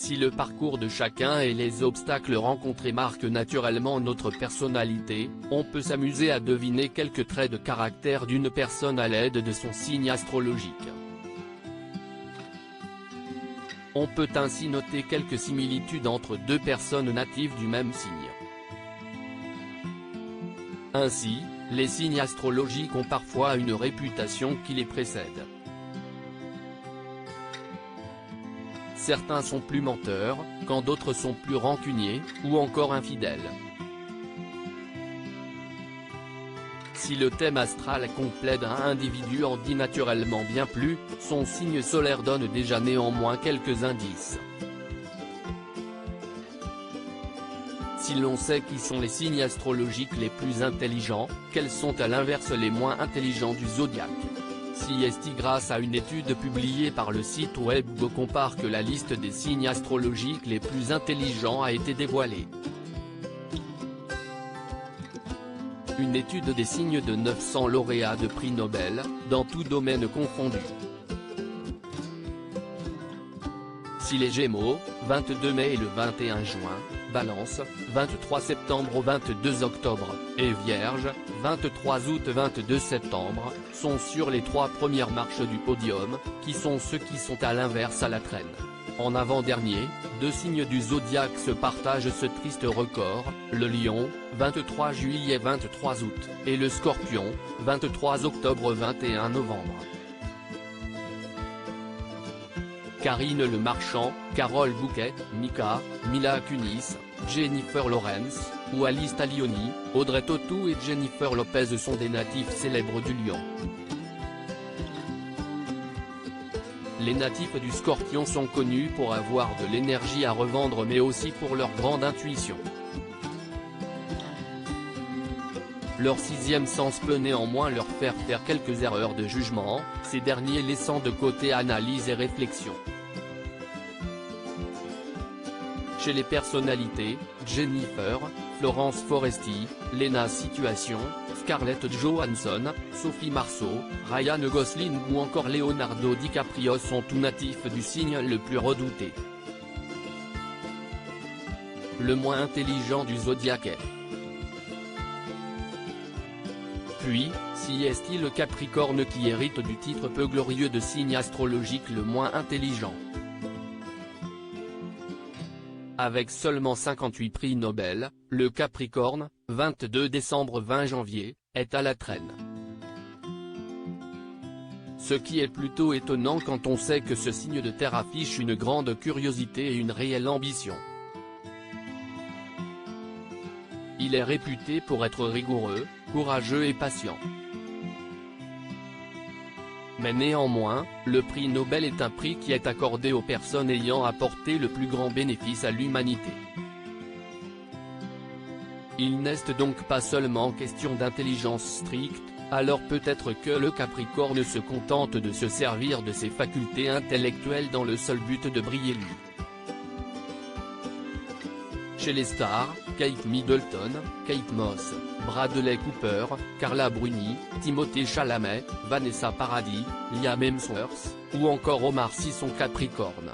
Si le parcours de chacun et les obstacles rencontrés marquent naturellement notre personnalité, on peut s'amuser à deviner quelques traits de caractère d'une personne à l'aide de son signe astrologique. On peut ainsi noter quelques similitudes entre deux personnes natives du même signe. Ainsi, les signes astrologiques ont parfois une réputation qui les précède. Certains sont plus menteurs, quand d'autres sont plus rancuniers, ou encore infidèles. Si le thème astral complet d'un individu en dit naturellement bien plus, son signe solaire donne déjà néanmoins quelques indices. Si l'on sait qui sont les signes astrologiques les plus intelligents, quels sont à l'inverse les moins intelligents du zodiaque? Si est grâce à une étude publiée par le site web GoCompare que la liste des signes astrologiques les plus intelligents a été dévoilée. Une étude des signes de 900 lauréats de prix Nobel, dans tout domaine confondu. Si les Gémeaux, 22 mai et le 21 juin, Balance, 23 septembre au 22 octobre, et Vierge, 23 août 22 septembre, sont sur les trois premières marches du podium, qui sont ceux qui sont à l'inverse à la traîne. En avant-dernier, deux signes du zodiaque se partagent ce triste record, le Lion, 23 juillet 23 août, et le Scorpion, 23 octobre 21 novembre. Karine Le Marchand, Carole Bouquet, Mika, Mila Kunis, Jennifer Lawrence, ou Alice Talioni, Audrey Tautou et Jennifer Lopez sont des natifs célèbres du Lion. Les natifs du Scorpion sont connus pour avoir de l'énergie à revendre mais aussi pour leur grande intuition. Leur sixième sens peut néanmoins leur faire quelques erreurs de jugement, ces derniers laissant de côté analyse et réflexion. Chez les personnalités, Jennifer, Florence Foresti, Lena Situation, Scarlett Johansson, Sophie Marceau, Ryan Gosling ou encore Leonardo DiCaprio sont tous natifs du signe le plus redouté. Le moins intelligent du zodiaque est. Puis, si est-il le Capricorne qui hérite du titre peu glorieux de signe astrologique le moins intelligent. Avec seulement 58 prix Nobel, le Capricorne, 22 décembre 20 janvier, est à la traîne. Ce qui est plutôt étonnant quand on sait que ce signe de terre affiche une grande curiosité et une réelle ambition. Il est réputé pour être rigoureux, courageux et patient. Mais néanmoins, le prix Nobel est un prix qui est accordé aux personnes ayant apporté le plus grand bénéfice à l'humanité. Il n'est donc pas seulement question d'intelligence stricte, alors peut-être que le Capricorne se contente de se servir de ses facultés intellectuelles dans le seul but de briller lui. Chez les stars, Kate Middleton, Kate Moss, Bradley Cooper, Carla Bruni, Timothée Chalamet, Vanessa Paradis, Liam Hemsworth, ou encore Omar Sy sont Capricornes.